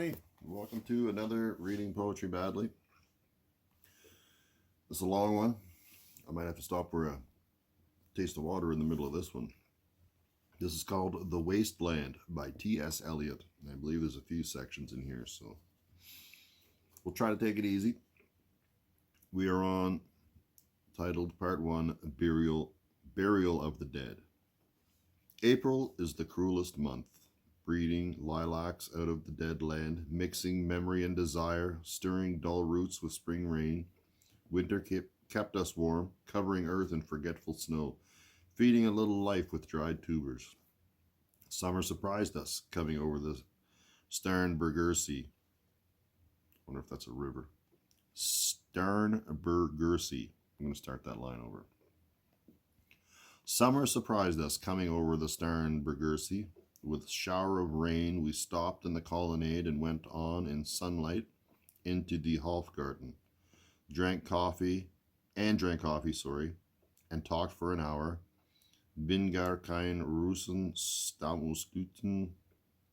everybody. Welcome to another Reading Poetry Badly. This is a long one. I might have to stop for a taste of water in the middle of this one. This is called The Waste Land by T.S. Eliot. I believe there's a few sections in here, so we'll try to take it easy. We are on, titled Part 1, Burial of the Dead. April is the cruelest month, breeding lilacs out of the dead land, mixing memory and desire, stirring dull roots with spring rain. Winter kept us warm, covering earth in forgetful snow, feeding a little life with dried tubers. Summer surprised us, coming over the Starnbergersee. I wonder if that's a river. Starnbergersee. I'm going to start that line over. Summer surprised us, coming over the Starnbergersee. With a shower of rain, we stopped in the colonnade and went on in sunlight into the Hofgarten. Drank coffee, and talked for an hour. Bin gar kein Russen, Stammungsguten,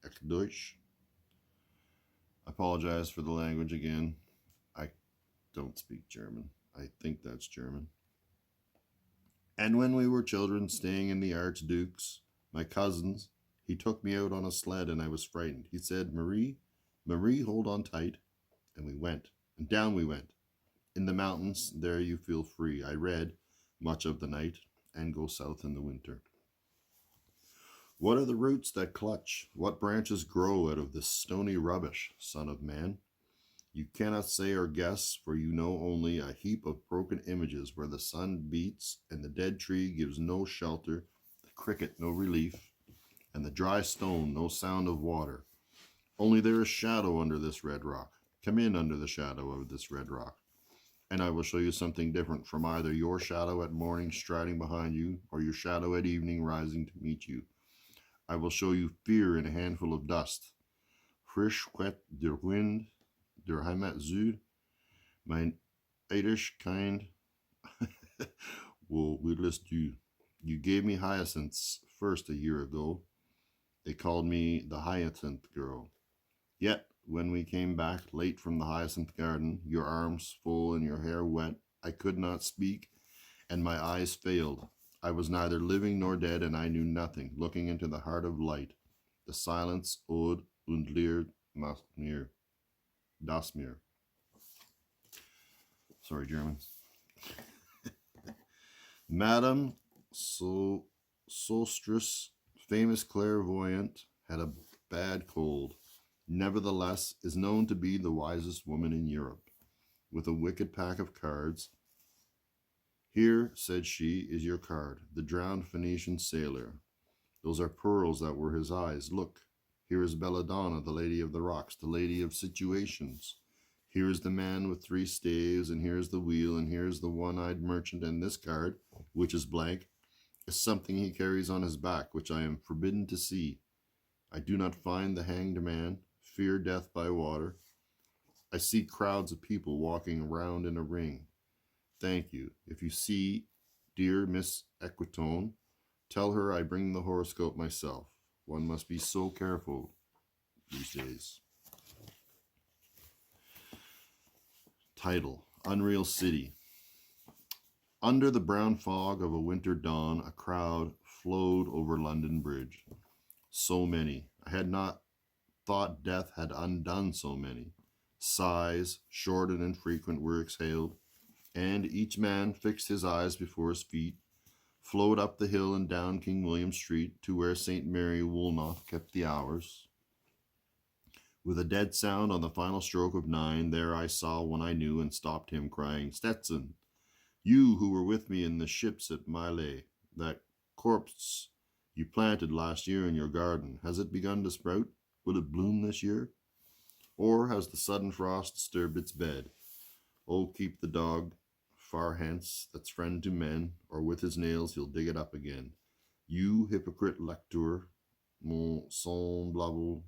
Echt Deutsch. I apologize for the language again. I don't speak German. I think that's German. And when we were children, staying in the Archduke's, my cousins, he took me out on a sled and I was frightened. He said, Marie, hold on tight. And we went, and down we went. In the mountains, there you feel free. I read much of the night and go south in the winter. What are the roots that clutch? What branches grow out of this stony rubbish, son of man? You cannot say or guess, for you know only a heap of broken images where the sun beats and the dead tree gives no shelter, the cricket no relief, and the dry stone no sound of water. Only there is shadow under this red rock. Come in under the shadow of this red rock, and I will show you something different from either your shadow at morning striding behind you or your shadow at evening rising to meet you. I will show you fear in a handful of dust. Frisch wet der Wind, der Heimat zu, mein Irish kind, wo willst du? You gave me hyacinths first a year ago. They called me the Hyacinth Girl. Yet, when we came back late from the Hyacinth Garden, your arms full and your hair wet, I could not speak, and my eyes failed. I was neither living nor dead, and I knew nothing, looking into the heart of light. The silence, Ode und Leer, das mir. Sorry, German. Madame Sostres, famous clairvoyant, had a bad cold. Nevertheless, is known to be the wisest woman in Europe. With a wicked pack of cards, here, said she, is your card, the drowned Phoenician sailor. Those are pearls that were his eyes. Look, here is Belladonna, the lady of the rocks, the lady of situations. Here is the man with 3 staves, and here is the wheel, and here is the one-eyed merchant, and this card, which is blank, is something he carries on his back, which I am forbidden to see. I do not find the hanged man, fear death by water. I see crowds of people walking round in a ring. Thank you. If you see dear Miss Equitone, tell her I bring the horoscope myself. One must be so careful these days. Title, Unreal City. Under the brown fog of a winter dawn, a crowd flowed over London Bridge. So many. I had not thought death had undone so many. Sighs, short and infrequent, were exhaled, and each man fixed his eyes before his feet, flowed up the hill and down King William Street to where St. Mary Woolnoth kept the hours. With a dead sound on the final stroke of 9, there I saw one I knew and stopped him, crying, Stetson, you who were with me in the ships at Mile, that corpse you planted last year in your garden, has it begun to sprout? Will it bloom this year? Or has the sudden frost disturbed its bed? Oh, keep the dog far hence, that's friend to men, or with his nails he'll dig it up again. You hypocrite lecteur, mon semblable,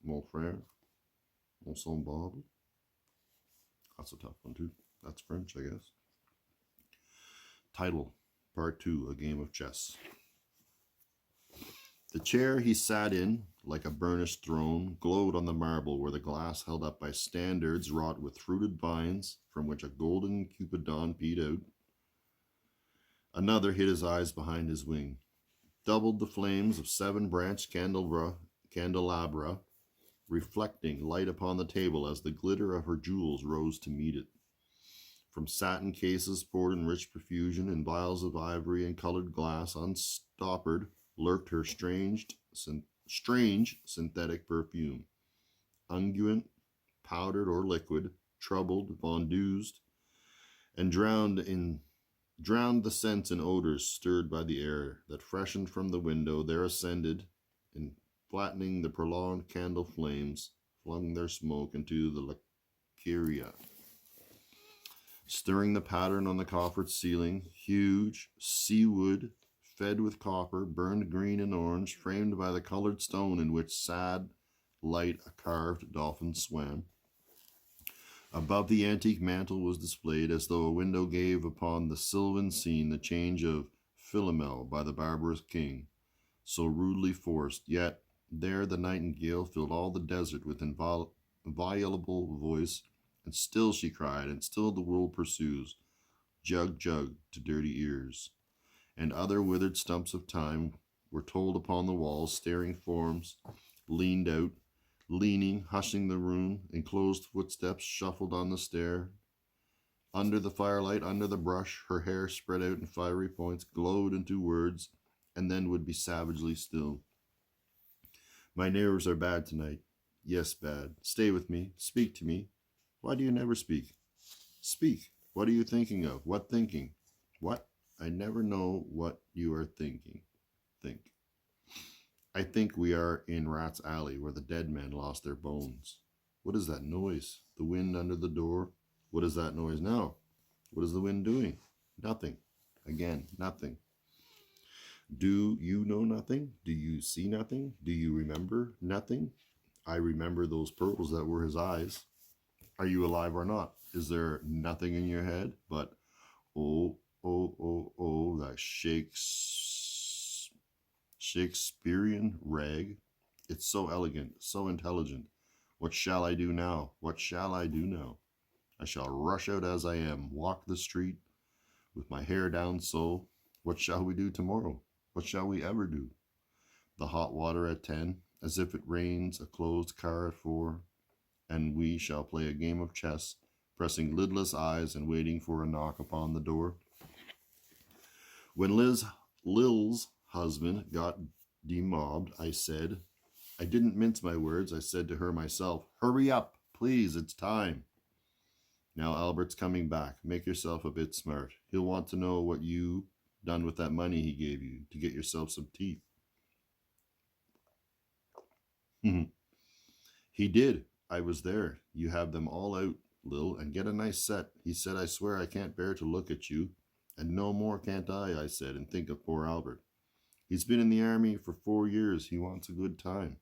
mon frère, mon semblable. That's a tough one too. That's French, I guess. Title, Part 2, A Game of Chess. The chair he sat in, like a burnished throne, glowed on the marble where the glass held up by standards wrought with fruited vines from which a golden cupidon peeped out. Another hid his eyes behind his wing. Doubled the flames of 7-branched candelabra, reflecting light upon the table as the glitter of her jewels rose to meet it. From satin cases poured in rich profusion, in vials of ivory and colored glass, unstoppered, lurked her strange synthetic perfume. Unguent, powdered or liquid, troubled, vendused, and drowned the scents and odors stirred by the air that freshened from the window. There ascended, and flattening the prolonged candle flames, flung their smoke into the laceria. Stirring the pattern on the coffered ceiling, huge, seawood, fed with copper, burned green and orange, framed by the colored stone in which sad light a carved dolphin swam. Above the antique mantel was displayed, as though a window gave upon the sylvan scene, the change of Philomel by the barbarous king, so rudely forced. Yet there the nightingale filled all the desert with inviolable voice, and still she cried, and still the world pursues, jug, jug, to dirty ears. And other withered stumps of time were told upon the walls. Staring forms leaned out, leaning, hushing the room. Enclosed footsteps shuffled on the stair. Under the firelight, under the brush, her hair spread out in fiery points, glowed into words, and then would be savagely still. My nerves are bad tonight. Yes, bad. Stay with me. Speak to me. Why do you never speak? Speak. What are you thinking of? What thinking? What? I never know what you are thinking. Think. I think we are in Rat's Alley, where the dead men lost their bones. What is that noise? The wind under the door? What is that noise now? What is the wind doing? Nothing. Again, nothing. Do you know nothing? Do you see nothing? Do you remember nothing? I remember those pearls that were his eyes. Are you alive or not? Is there nothing in your head but, oh, that Shakespearean rag? It's so elegant, so intelligent. What shall I do now? What shall I do now? I shall rush out as I am, walk the street with my hair down so. What shall we do tomorrow? What shall we ever do? The hot water at 10, as if it rains, a closed car at 4, and we shall play a game of chess, pressing lidless eyes and waiting for a knock upon the door. When Lil's husband got demobbed, I didn't mince my words. I said to her myself, hurry up, please, it's time. Now Albert's coming back. Make yourself a bit smart. He'll want to know what you done with that money he gave you to get yourself some teeth. He did. I was there. You have them all out, Lil, and get a nice set. He said, I swear I can't bear to look at you. And no more can't I said, and think of poor Albert. He's been in the army for 4 years. He wants a good time.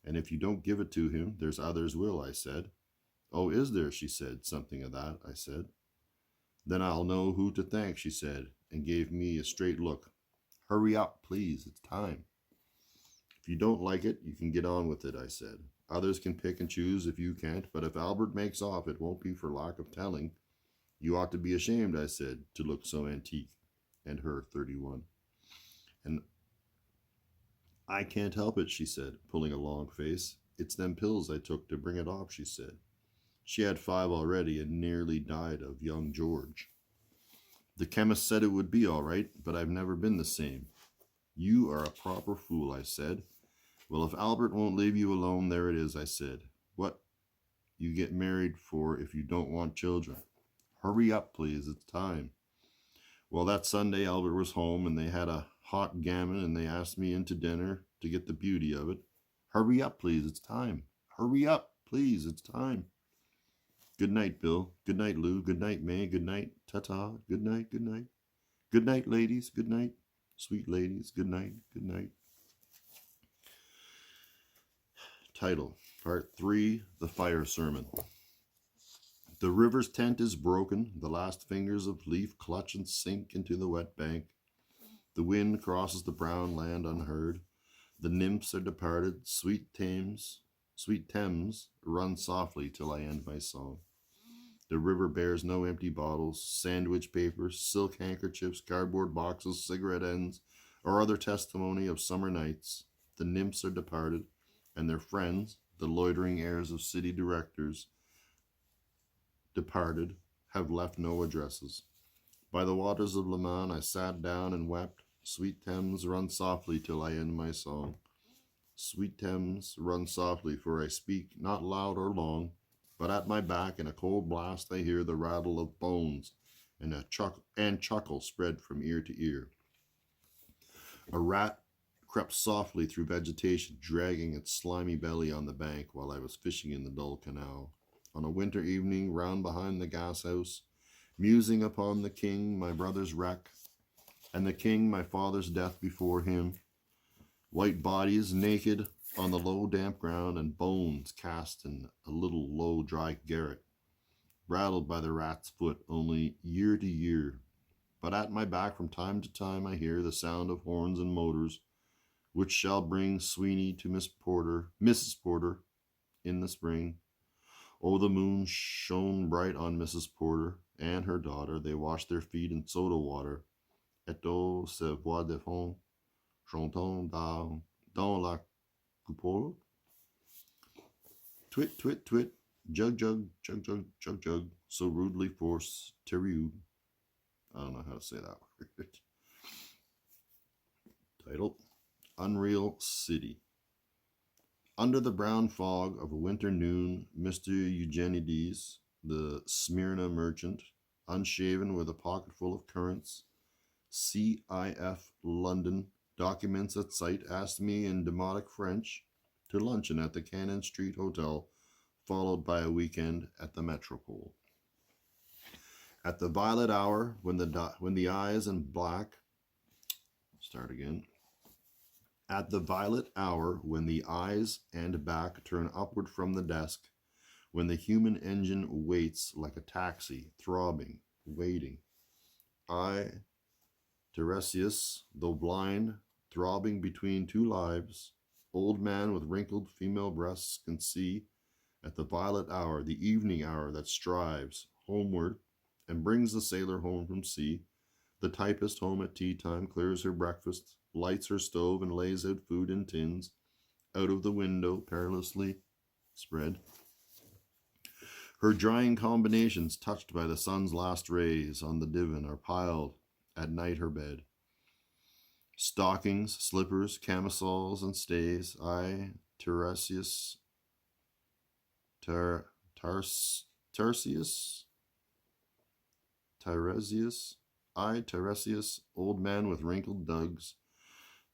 And if you don't give it to him, there's others will, I said. Oh, is there? She said. Something of that, I said. Then I'll know who to thank, she said, and gave me a straight look. Hurry up, please. It's time. If you don't like it, you can get on with it, I said. Others can pick and choose if you can't, but if Albert makes off, it won't be for lack of telling. You ought to be ashamed, I said, to look so antique. And her 31. And I can't help it, she said, pulling a long face. It's them pills I took to bring it off, she said. She had 5 already and nearly died of young George. The chemist said it would be all right, but I've never been the same. You are a proper fool, I said. Well, if Albert won't leave you alone, there it is, I said. What you get married for if you don't want children? Hurry up, please, it's time. Well, that Sunday Albert was home, and they had a hot gammon, and they asked me in to dinner to get the beauty of it. Hurry up, please, it's time. Hurry up, please, it's time. Good night, Bill. Good night, Lou. Good night, May. Good night, ta-ta. Good night, good night. Good night, ladies. Good night, sweet ladies. Good night, good night. Title, Part 3, The Fire Sermon. The river's tent is broken. The last fingers of leaf clutch and sink into the wet bank. The wind crosses the brown land unheard. The nymphs are departed, sweet Thames, run softly till I end my song. The river bears no empty bottles, sandwich papers, silk handkerchiefs, cardboard boxes, cigarette ends, or other testimony of summer nights. The nymphs are departed, and their friends, the loitering heirs of city directors, departed, have left no addresses. By the waters of Leman I sat down and wept. Sweet Thames, run softly till I end my song. Sweet Thames, run softly, for I speak not loud or long, but at my back in a cold blast I hear the rattle of bones, and chuckle spread from ear to ear. A rat crept softly through vegetation, dragging its slimy belly on the bank while I was fishing in the dull canal. On a winter evening, round behind the gas house, musing upon the king, my brother's wreck, and the king, my father's death before him, white bodies naked on the low damp ground, and bones cast in a little low dry garret, rattled by the rat's foot only year to year. But at my back from time to time I hear the sound of horns and motors, which shall bring Sweeney to Mrs. Porter in the spring. Oh, the moon shone bright on Mrs. Porter and her daughter. They washed their feet in soda water. Et eau se boit de fond, chantant dans la coupole. Twit, twit, twit, jug, jug, jug, jug, jug, jug, so rudely forced Terriu. I don't know how to say that word. Title, Unreal City. Under the brown fog of a winter noon, Mr. Eugenides, the Smyrna merchant, unshaven with a pocketful of currants, CIF London, documents at sight, asked me in demotic French to luncheon at the Cannon Street Hotel, followed by a weekend at the Metropole. At the violet hour, when the eyes and black, At the violet hour, when the eyes and back turn upward from the desk, when the human engine waits like a taxi, throbbing, waiting, I, Tiresias, though blind, throbbing between two lives, old man with wrinkled female breasts, can see, at the violet hour, the evening hour that strives homeward and brings the sailor home from sea, the typist home at tea time, clears her breakfast, lights her stove, and lays out food in tins, out of the window, perilously spread. Her drying combinations, touched by the sun's last rays on the divan, are piled at night her bed. Stockings, slippers, camisoles, and stays, I, Tiresias, old man with wrinkled dugs,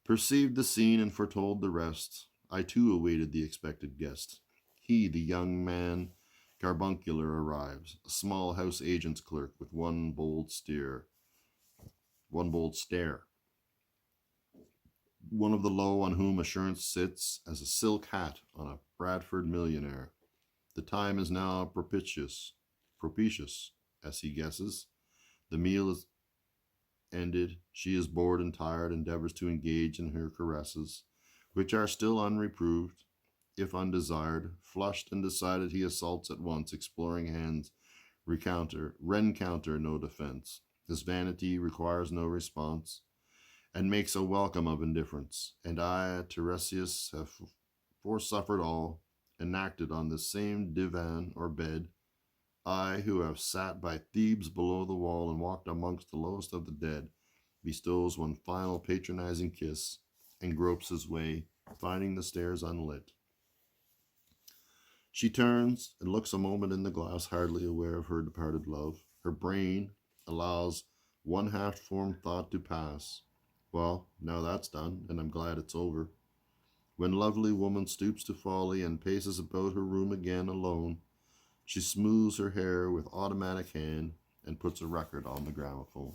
perceived the scene and foretold the rest. I too awaited the expected guest. He, the young man, carbuncular, arrives, a small house agent's clerk with one bold stare. One of the low on whom assurance sits as a silk hat on a Bradford millionaire. The time is now propitious, as he guesses. The meal is ended. She is bored and tired, endeavors to engage in her caresses, which are still unreproved, if undesired. Flushed and decided, he assaults at once, exploring hands, rencounter no defense. His vanity requires no response, and makes a welcome of indifference. And I, Tiresias, have forsuffered all, enacted on this same divan or bed, I, who have sat by Thebes below the wall and walked amongst the lowest of the dead, bestows one final patronizing kiss, and gropes his way, finding the stairs unlit. She turns and looks a moment in the glass, hardly aware of her departed love. Her brain allows one half-formed thought to pass. Well, now that's done, and I'm glad it's over. When lovely woman stoops to folly and paces about her room again alone, she smooths her hair with automatic hand and puts a record on the gramophone.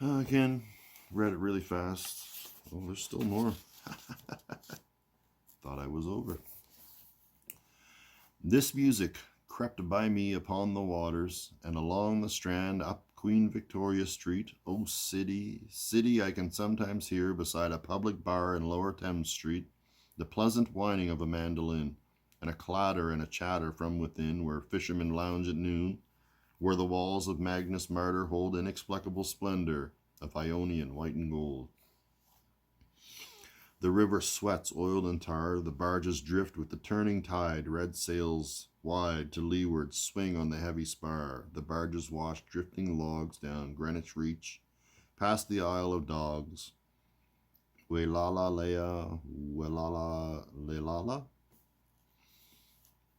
Again, read it really fast. Oh, there's still more. Thought I was over. This music crept by me upon the waters, and along the strand, up Queen Victoria Street. Oh, city, city, I can sometimes hear beside a public bar in Lower Thames Street the pleasant whining of a mandolin, and a clatter and a chatter from within, where fishermen lounge at noon, where the walls of Magnus Martyr hold inexplicable splendor of Ionian white and gold. The river sweats oiled and tar, the barges drift with the turning tide, red sails wide to leeward swing on the heavy spar. The barges wash drifting logs down Greenwich Reach, past the Isle of Dogs. Welala Lea, Welala Lelala.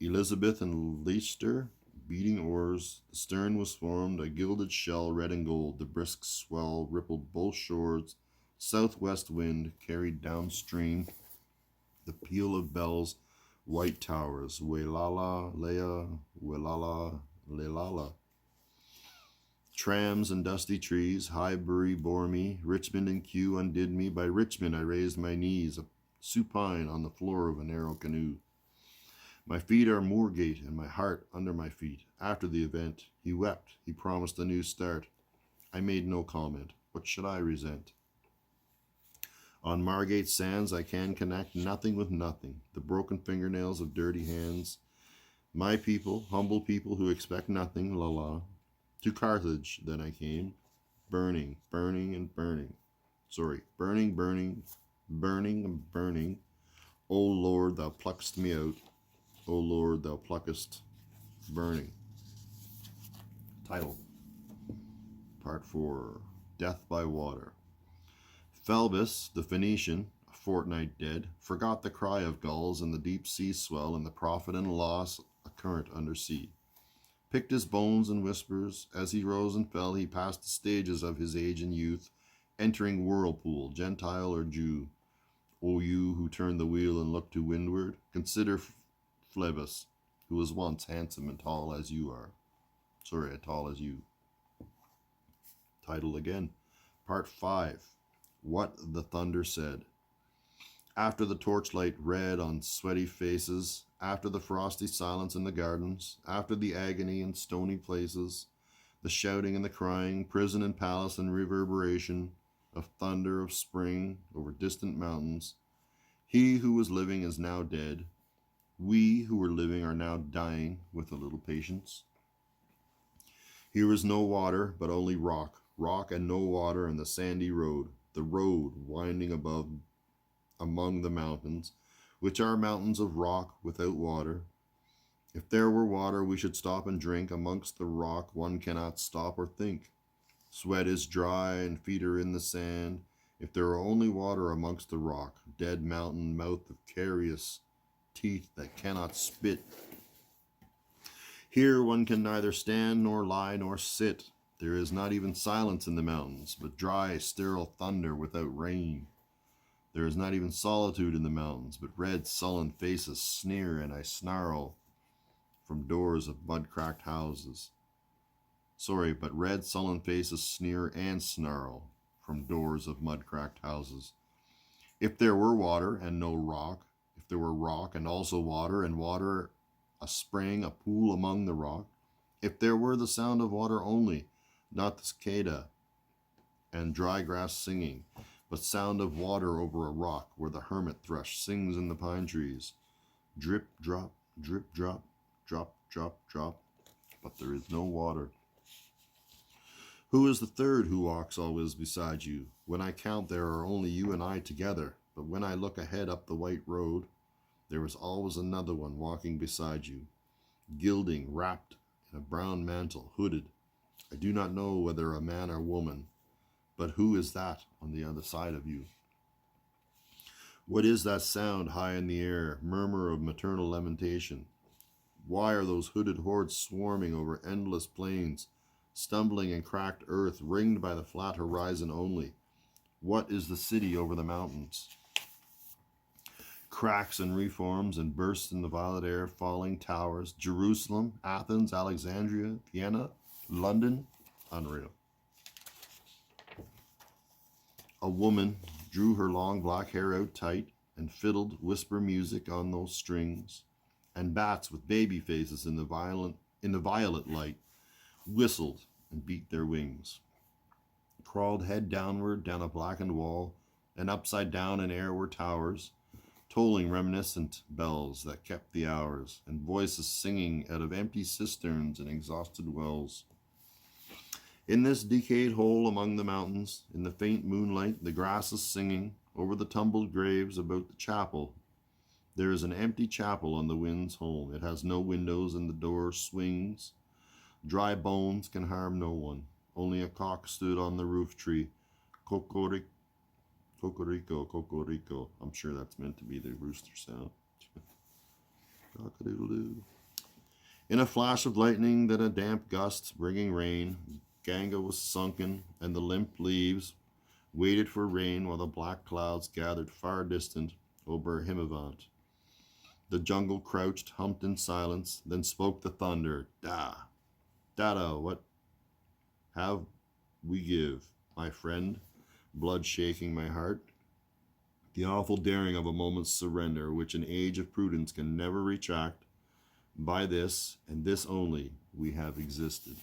Elizabeth and Leicester, beating oars, the stern was formed, a gilded shell, red and gold. The brisk swell rippled both shores. Southwest wind carried downstream the peal of bells, white towers. Welala Lea, Welala Lelala. Trams and dusty trees, Highbury bore me, Richmond and Kew undid me. By Richmond I raised my knees, supine on the floor of a narrow canoe. My feet are Moorgate, and my heart under my feet. After the event, he wept, he promised a new start. I made no comment. What should I resent? On Margate sands I can connect nothing with nothing. The broken fingernails of dirty hands. My people, humble people who expect nothing, la la. To Carthage then I came, burning, burning and burning. Burning, burning, burning and burning. O Lord, thou pluckest me out. O Lord, thou pluckest burning. Title, Part 4, Death by Water. Phelbus, the Phoenician, a fortnight dead, forgot the cry of gulls and the deep sea swell and the profit and loss a current under sea. Picked his bones and whispers. As he rose and fell, he passed the stages of his age and youth, entering whirlpool, Gentile or Jew. O you who turn the wheel and look to windward, consider Phlebas, who was once handsome and tall as you are. Tall as you. Title again, Part 5, What the Thunder Said. After the torchlight red on sweaty faces, after the frosty silence in the gardens, after the agony in stony places, the shouting and the crying, prison and palace and reverberation of thunder of spring over distant mountains, he who was living is now dead. We who were living are now dying with a little patience. Here is no water, but only rock, rock and no water, and the sandy road, the road winding above among the mountains, which are mountains of rock without water. If there were water, we should stop and drink. Amongst the rock one cannot stop or think. Sweat is dry and feet are in the sand. If there were only water amongst the rock, dead mountain mouth of carious teeth that cannot spit. Here one can neither stand nor lie nor sit. There is not even silence in the mountains, but dry, sterile thunder without rain. There is not even solitude in the mountains, but red, sullen faces sneer and I snarl from doors of mud-cracked houses. But red, sullen faces sneer and snarl from doors of mud-cracked houses. If there were water and no rock, if there were rock and also water, and water, a spring, a pool among the rock, if there were the sound of water only, not the cicada and dry grass singing, but sound of water over a rock where the hermit thrush sings in the pine trees. Drip, drop, drip, drop, drop, drop, drop, but there is no water. Who is the third who walks always beside you? When I count, there are only you and I together, but when I look ahead up the white road, there is always another one walking beside you, gilding, wrapped in a brown mantle, hooded. I do not know whether a man or woman, but who is that on the other side of you? What is that sound high in the air, murmur of maternal lamentation? Why are those hooded hordes swarming over endless plains, stumbling in cracked earth, ringed by the flat horizon only? What is the city over the mountains? Cracks and reforms and bursts in the violet air, falling towers, Jerusalem, Athens, Alexandria, Vienna, London, unreal. A woman drew her long black hair out tight and fiddled whisper music on those strings, and bats with baby faces in the violet light whistled and beat their wings. Crawled head downward down a blackened wall, and upside down in air were towers, tolling reminiscent bells that kept the hours, and voices singing out of empty cisterns and exhausted wells. In this decayed hole among the mountains, in the faint moonlight, the grass is singing over the tumbled graves about the chapel. There is an empty chapel on the wind's home. It has no windows and the door swings. Dry bones can harm no one. Only a cock stood on the roof tree. Cocorico, cocorico. I'm sure that's meant to be the rooster sound. Cock-a-doodle-doo. In a flash of lightning, then a damp gust bringing rain. Ganga was sunken, and the limp leaves waited for rain while the black clouds gathered far distant over Himavant. The jungle crouched, humped in silence, then spoke the thunder. Dada, what have we give, my friend? Blood shaking my heart. The awful daring of a moment's surrender, which an age of prudence can never retract. By this, and this only, we have existed.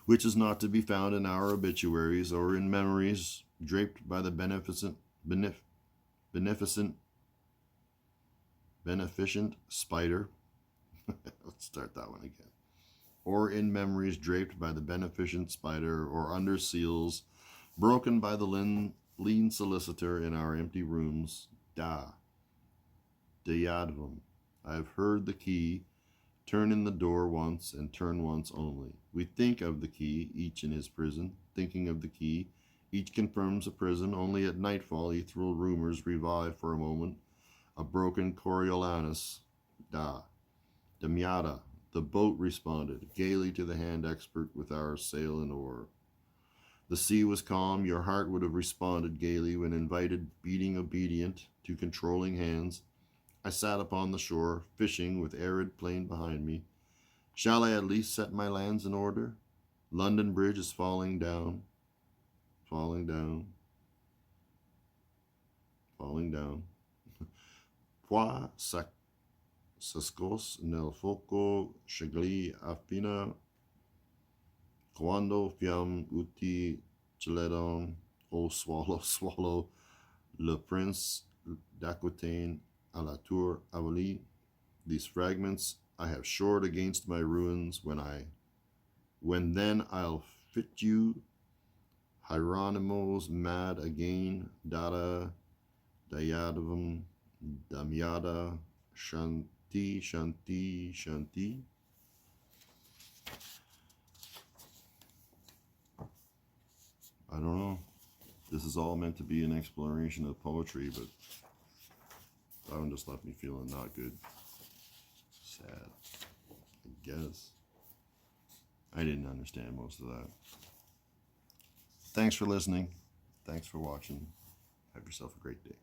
Which is not to be found in our obituaries or in memories draped by the beneficent spider. Let's start that one again. Or in memories draped by the beneficent spider, or under seals broken by the lean solicitor in our empty rooms. Deyadvam. I have heard the key turn in the door once, and turn once only. We think of the key, each in his prison, thinking of the key. Each confirms a prison. Only at nightfall ethereal rumors revive for a moment. A broken Coriolanus. Damyata. The boat responded gaily to the hand expert with our sail and oar. The sea was calm. Your heart would have responded gaily when invited, beating obedient to controlling hands. I sat upon the shore, fishing with arid plain behind me. Shall I at least set my lands in order? London Bridge is falling down, falling down, falling down. Poi sascos nel foco scegli affina quando fiam uti celedon, O swallow, swallow, le prince d'Aquitaine à la tour Avali. These fragments I have shored against my ruins when then I'll fit you Hieronymo's mad again, Dada, Dayadavam, Damyada, Shanti, Shanti, Shanti. I don't know. This is all meant to be an exploration of poetry, but that one just left me feeling not good. Sad, I guess. I didn't understand most of that. Thanks for listening. Thanks for watching. Have yourself a great day.